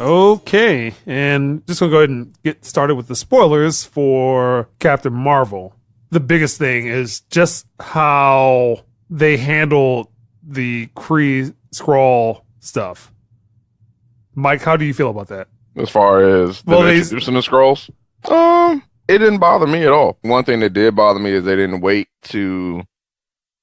Okay, and just gonna go ahead and get started with the spoilers for Captain Marvel. The biggest thing is just how they handle the Kree Skrull stuff. Mike, how do you feel about that? As far as introducing the Skrulls? It didn't bother me at all. One thing that did bother me is they didn't wait to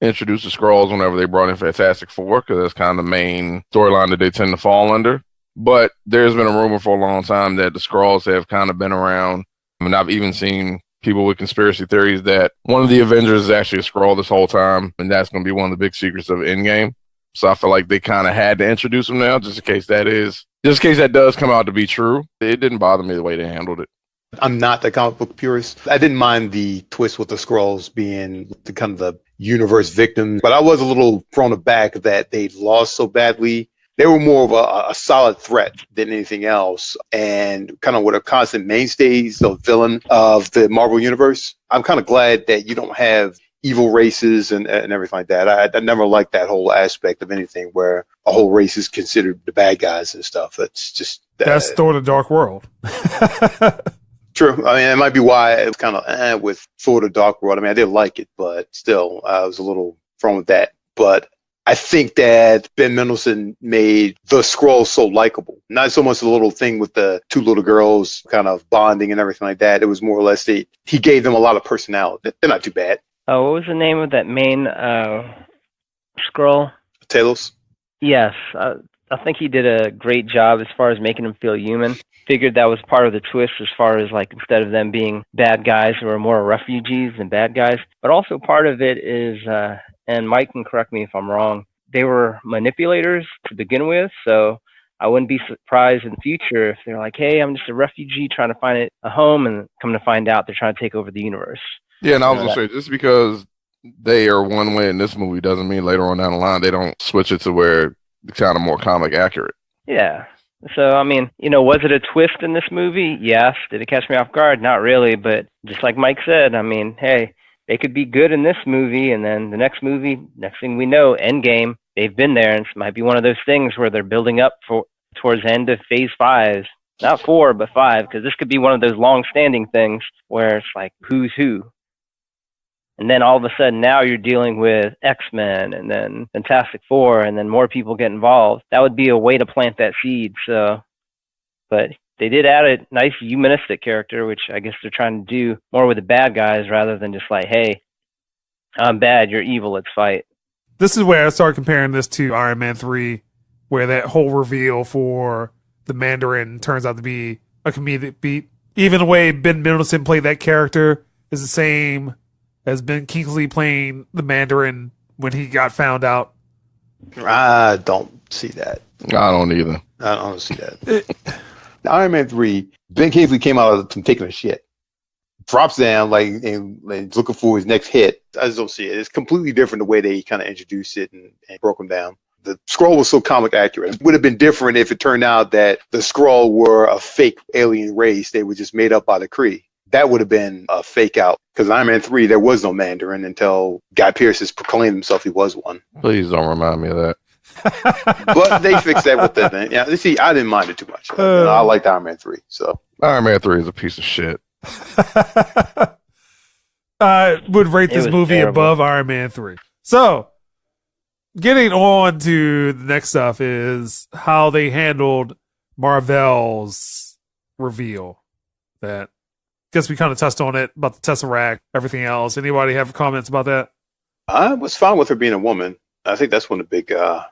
introduce the Skrulls whenever they brought in Fantastic Four, because that's kind of the main storyline that they tend to fall under. But there's been a rumor for a long time that the Skrulls have kind of been around. I mean, I've even seen people with conspiracy theories that one of the Avengers is actually a Skrull this whole time, and that's going to be one of the big secrets of Endgame. So I feel like they kind of had to introduce him now, just in case that does come out to be true. It didn't bother me the way they handled it. I'm not a comic book purist. I didn't mind the twist with the Skrulls being the kind of the universe victims, but I was a little thrown aback that they lost so badly. They were more of a solid threat than anything else, and kind of what are constant mainstays, the villain of the Marvel Universe. I'm kind of glad that you don't have evil races and everything like that. I never liked that whole aspect of anything where a whole race is considered the bad guys and stuff. That's just... That's Thor: The Dark World. True. I mean, it might be why it was kind of with Thor: The Dark World. I mean, I did like it, but still, I was a little thrown with that. But I think that Ben Mendelsohn made the Skrulls so likable. Not so much the little thing with the two little girls kind of bonding and everything like that. It was more or less he gave them a lot of personality. They're not too bad. What was the name of that main Skrull? Talos? Yes. I think he did a great job as far as making them feel human. Figured that was part of the twist as far as, like, instead of them being bad guys who are more refugees than bad guys. But also part of it is... and Mike can correct me if I'm wrong, they were manipulators to begin with, so I wouldn't be surprised in the future if they're like, hey, I'm just a refugee trying to find a home, and come to find out they're trying to take over the universe. Yeah, and I was going to say, just because they are one way in this movie doesn't mean later on down the line they don't switch it to where it's kind of more comic accurate. Yeah. So, I mean, was it a twist in this movie? Yes. Did it catch me off guard? Not really, but just like Mike said, I mean, hey, they could be good in this movie, and then the next movie, next thing we know, Endgame, they've been there, and it might be one of those things where they're building up towards the end of Phase 5. Not 4, but 5, because this could be one of those long-standing things where it's like, who's who? And then all of a sudden, now you're dealing with X-Men, and then Fantastic Four, and then more people get involved. That would be a way to plant that seed, so... But... They did add a nice humanistic character, which I guess they're trying to do more with the bad guys rather than just like, hey, I'm bad, you're evil, let's fight. This is where I started comparing this to Iron Man 3, where that whole reveal for the Mandarin turns out to be a comedic beat. Even the way Ben Mendelsohn played that character is the same as Ben Kingsley playing the Mandarin when he got found out. I don't see that. I don't either. I don't see that. Iron Man 3, Ben Kingsley came out of taking a shit. Drops down and looking for his next hit. I just don't see it. It's completely different the way they kind of introduced it and broke him down. The Skrull was so comic accurate. It would have been different if it turned out that the Skrull were a fake alien race. They were just made up by the Kree. That would have been a fake out. Because Iron Man 3, there was no Mandarin until Guy Pearce has proclaimed himself he was one. Please don't remind me of that. But they fixed that with that thing. Yeah, see, I didn't mind it too much. I liked Iron Man 3. So Iron Man 3 is a piece of shit. I would rate this movie terrible. Above Iron Man 3. So, getting on to the next stuff is how they handled Marvel's reveal. That, guess we kind of touched on it, about the Tesseract, everything else. Anybody have comments about that? I was fine with her being a woman. I think that's one of the big...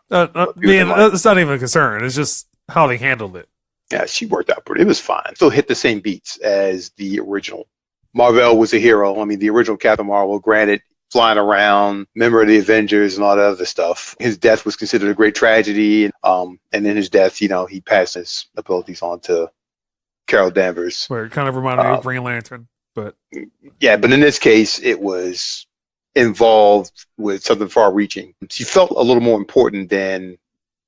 it's not even a concern. It's just how they handled it. Yeah, she worked out pretty. It was fine. Still hit the same beats as the original. Marvel was a hero. I mean, the original Captain Marvel, granted, flying around, member of the Avengers and all that other stuff. His death was considered a great tragedy. And in his death, he passed his abilities on to Carol Danvers. Where it kind of reminded me of Green Lantern. But yeah, but in this case, it was involved with something far-reaching. She felt a little more important than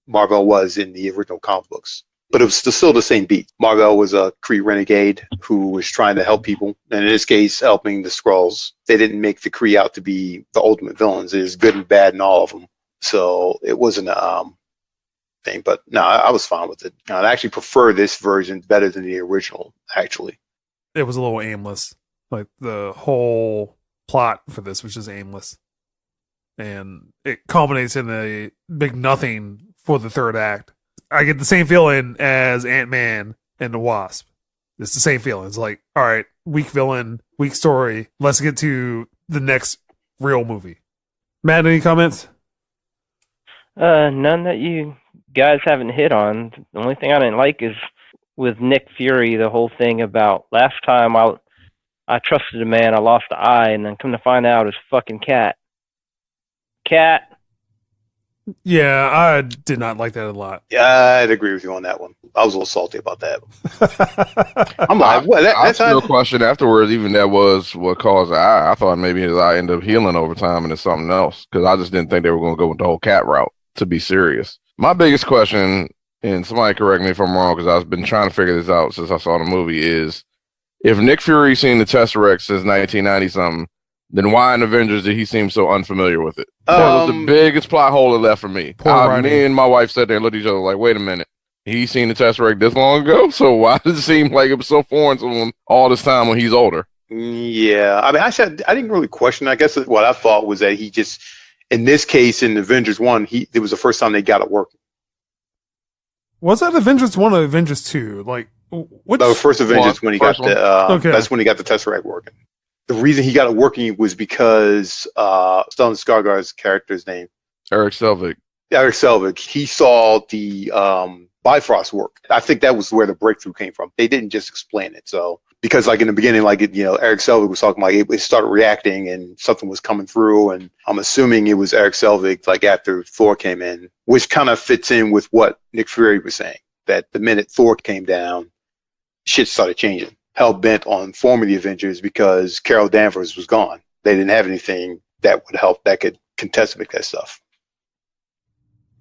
Marvel was in the original comic books. But it was still the same beat. Mar-Vell was a Kree renegade who was trying to help people, and in this case, helping the Skrulls. They didn't make the Kree out to be the ultimate villains. There's good and bad in all of them. So it wasn't a thing. But no, I was fine with it. I actually prefer this version better than the original, actually. It was a little aimless. Like, the whole plot for this was just aimless. And it culminates in a big nothing for the third act. I get the same feeling as Ant-Man and the Wasp. It's the same feeling. It's like, all right, weak villain, weak story. Let's get to the next real movie. Matt, any comments? None that you guys haven't hit on. The only thing I didn't like is with Nick Fury, the whole thing about last time I trusted a man, I lost the eye, and then come to find out it's fucking Cat. Yeah, I did not like that a lot. Yeah, I'd agree with you on that one. I was a little salty about that. I'm like, what? I still question afterwards, even that was what caused the eye. I thought maybe his eye ended up healing over time and it's something else, because I just didn't think they were going to go with the whole Cat route, to be serious. My biggest question, and somebody correct me if I'm wrong, because I've been trying to figure this out since I saw the movie, is if Nick Fury's seen the Tesseract since 1990-something, then why in Avengers did he seem so unfamiliar with it? That was the biggest plot hole that left for me. Me and my wife sat there and looked at each other like, wait a minute. He's seen the Tesseract this long ago? So why does it seem like it was so foreign to him all this time when he's older? Yeah. I mean, I didn't really question it. I guess what I thought was that he just, in this case, in Avengers 1, it was the first time they got it working. Was that Avengers 1 or Avengers 2? Like, which? The first Avengers when he got okay. That's when he got the Tesseract working. The reason he got it working was because Stellan Skarsgård's character's name, Eric Selvig. He saw the Bifrost work. I think that was where the breakthrough came from. They didn't just explain it. So because like in the beginning, like Eric Selvig was talking like it started reacting and something was coming through, and I'm assuming it was Eric Selvig like after Thor came in, which kind of fits in with what Nick Fury was saying, that the minute Thor came down, shit started changing. Hell bent on forming the Avengers because Carol Danvers was gone. They didn't have anything that would help, that could contest with that stuff.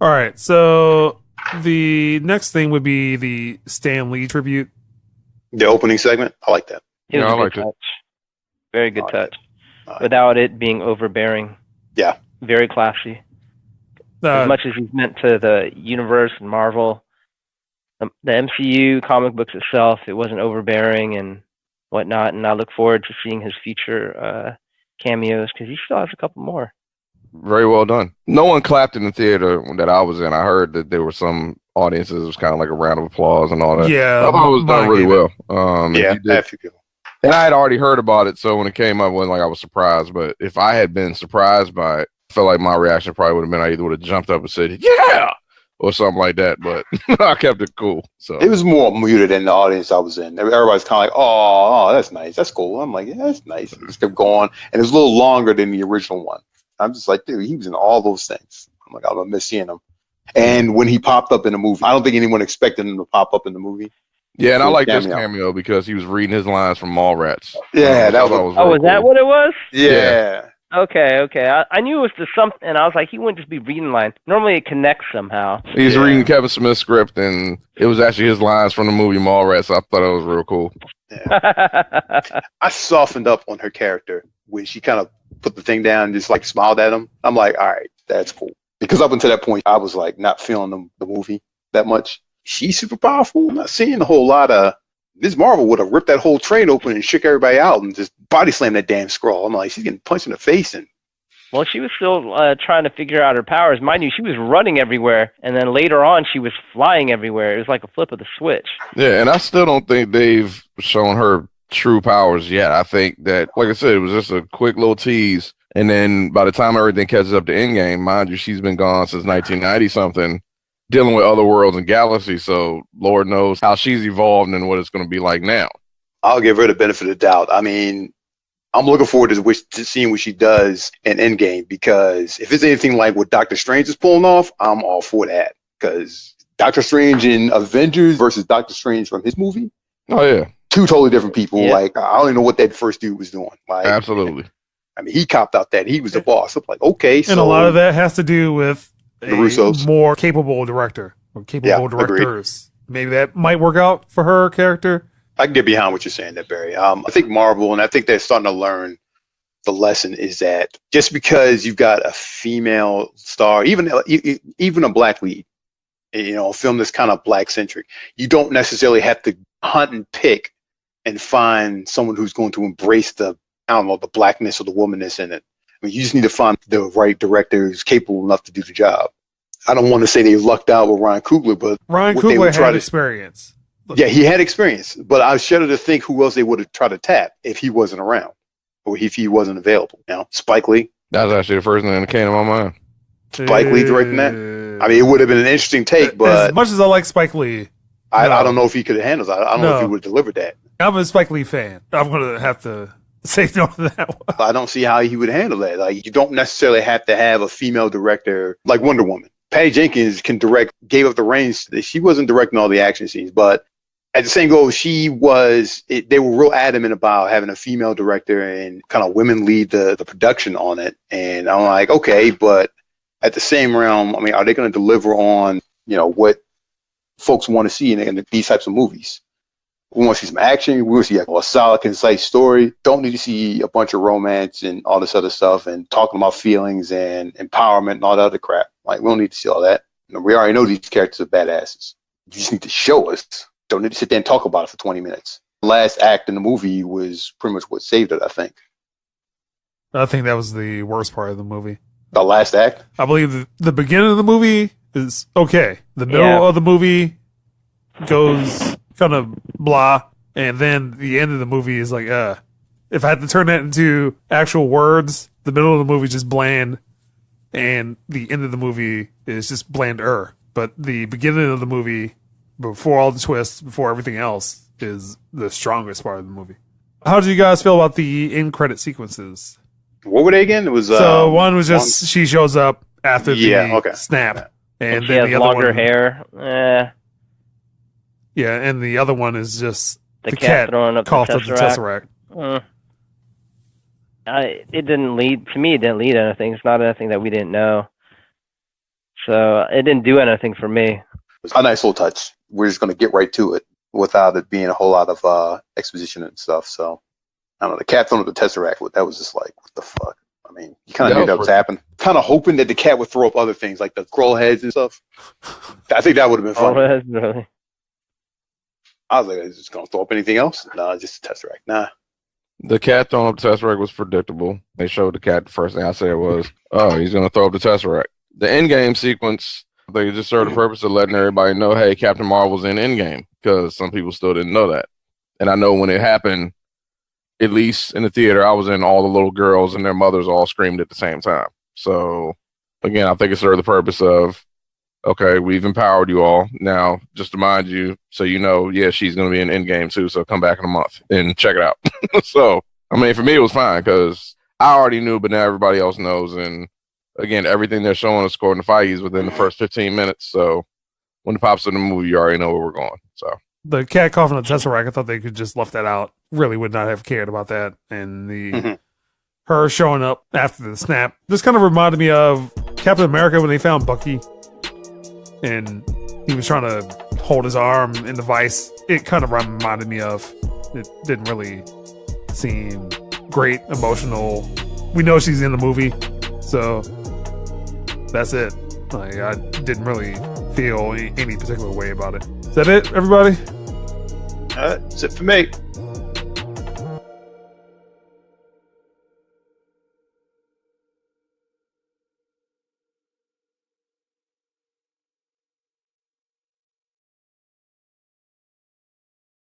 All right, so the next thing would be the Stan Lee tribute. The opening segment, I like that. It was a good touch. Very good touch. Without it being overbearing. Yeah. Very classy. As much as he's meant to the universe and Marvel, the MCU comic books itself, it wasn't overbearing and whatnot, and I look forward to seeing his future cameos because he still has a couple more. Very well done. No one clapped in the theater that I was in. I heard that there were some audiences, it was kind of like a round of applause and all that. Yeah, I thought it was done really well. Yeah, a few people. And I had already heard about it, so when it came up, it wasn't like I was surprised. But if I had been surprised by it, I felt like my reaction probably would have been I either would have jumped up and said, yeah, or something like that, but I kept it cool. So it was more muted than the audience I was in. Everybody's kind of like, oh, that's nice, that's cool. I'm like, yeah, that's nice. It just kept going, and it was a little longer than the original one. I'm just like, dude, he was in all those things. I'm like, I'm gonna miss seeing him. And when he popped up in the movie, I don't think anyone expected him to pop up in the movie. Yeah, and I like this cameo because he was reading his lines from Mallrats. Yeah, that was really cool. That what it was? Yeah. Okay. I knew it was just something, and I was like, he wouldn't just be reading lines. Normally it connects somehow. He's reading Kevin Smith's script, and it was actually his lines from the movie Mallrats. So I thought it was real cool. Yeah. I softened up on her character when she kind of put the thing down and just like smiled at him. I'm like, all right, that's cool. Because up until that point, I was like not feeling the movie that much. She's super powerful. I'm not seeing a whole lot of. Ms. Marvel would have ripped that whole train open and shook everybody out and just body slammed that damn Skrull. I'm like, she's getting punched in the face. And well, she was still trying to figure out her powers. Mind you, she was running everywhere, and then later on, she was flying everywhere. It was like a flip of the switch. Yeah, and I still don't think they've shown her true powers yet. I think that, like I said, it was just a quick little tease. And then by the time everything catches up to Endgame, mind you, she's been gone since 1990-something. Dealing with other worlds and galaxies, so Lord knows how she's evolved and what it's going to be like now. I'll give her the benefit of the doubt. I mean, I'm looking forward to seeing what she does in Endgame, because if it's anything like what Doctor Strange is pulling off, I'm all for that. Because Doctor Strange in Avengers versus Doctor Strange from his movie, two totally different people. Yeah. Like, I don't even know what that first dude was doing. Like, absolutely. I mean, he copped out that he was the boss. I'm like, okay, and a lot of that has to do with the Russos. More capable director or capable directors. maybe that might work out for her character. I can get behind what you're saying there, Barry. I think Marvel, and I think they're starting to learn the lesson, is that just because you've got a female star, even a black lead, a film that's kind of black centric, you don't necessarily have to hunt and pick and find someone who's going to embrace the blackness or the womanness in it. I mean, you just need to find the right director who's capable enough to do the job. I don't want to say they lucked out with Ryan Coogler, but Ryan Coogler had experience. Yeah, he had experience, but I shudder to think who else they would have tried to tap if he wasn't around or if he wasn't available. Spike Lee. That was actually the first thing that came to my mind. Spike Lee directing that. I mean, it would have been an interesting take, but as much as I like Spike Lee, I don't know if he could have handled it. I don't know if he would have delivered that. I'm a Spike Lee fan. I'm going to have to say no to that one. I don't see how he would handle that. Like, you don't necessarily have to have a female director like Wonder Woman. Patty Jenkins can direct, gave up the reins. She wasn't directing all the action scenes, but at the same goal, they were real adamant about having a female director and kind of women lead the production on it. And I'm like, okay, but at the same realm, I mean, are they going to deliver on, what folks want to see in these types of movies? We want to see some action. We want to see a solid, concise story. Don't need to see a bunch of romance and all this other stuff and talking about feelings and empowerment and all that other crap. Like, we don't need to see all that. We already know these characters are badasses. You just need to show us. Don't need to sit there and talk about it for 20 minutes. The last act in the movie was pretty much what saved it, I think. I think that was the worst part of the movie. The last act? I believe the beginning of the movie is okay. The middle of the movie goes kind of blah. And then the end of the movie is like, if I had to turn that into actual words, the middle of the movie is just bland. And the end of the movie is just blander. But the beginning of the movie, before all the twists, before everything else, is the strongest part of the movie. How did you guys feel about the end credit sequences? What were they again? It was one was just she shows up after the snap, and then the other longer hair. Yeah, and the other one is just the cat throwing up coughed the up the Tesseract. It didn't lead to me. It didn't lead anything. It's not anything that we didn't know, so it didn't do anything for me. It's a nice little touch. We're just going to get right to it without it being a whole lot of exposition and stuff. So, I don't know. The cat throwing up the Tesseract, that was just like, what the fuck? I mean, you kind of knew that was happening. Kind of hoping that the cat would throw up other things, like the scroll heads and stuff. I think that would have been fun. Oh, really? I was like, is it going to throw up anything else? No, just a Tesseract. Nah. The cat throwing up the Tesseract was predictable. They showed the cat. The first thing I said was, oh, he's going to throw up the Tesseract. The endgame sequence, they just served the purpose of letting everybody know, hey, Captain Marvel's in Endgame, because some people still didn't know that. And I know when it happened, at least in the theater I was in, all the little girls and their mothers all screamed at the same time. So, again, I think it served the purpose of, okay, we've empowered you all. Now, just to remind you, so you know, yeah, she's going to be in Endgame too, so come back in a month and check it out. So, I mean, for me, it was fine, because I already knew, but now everybody else knows. And, again, everything they're showing us according to Feige is within the first 15 minutes. So, when it pops in the movie, you already know where we're going. So the cat coughing on Tesseract, I thought they could just left that out. Really would not have cared about that. And the her showing up after the snap, this kind of reminded me of Captain America when they found Bucky and he was trying to hold his arm in the vice. It kind of reminded me of. It didn't really seem great, emotional. We know she's in the movie, so that's it. Like, I didn't really feel any particular way about it. Is that it, everybody? That's it for me.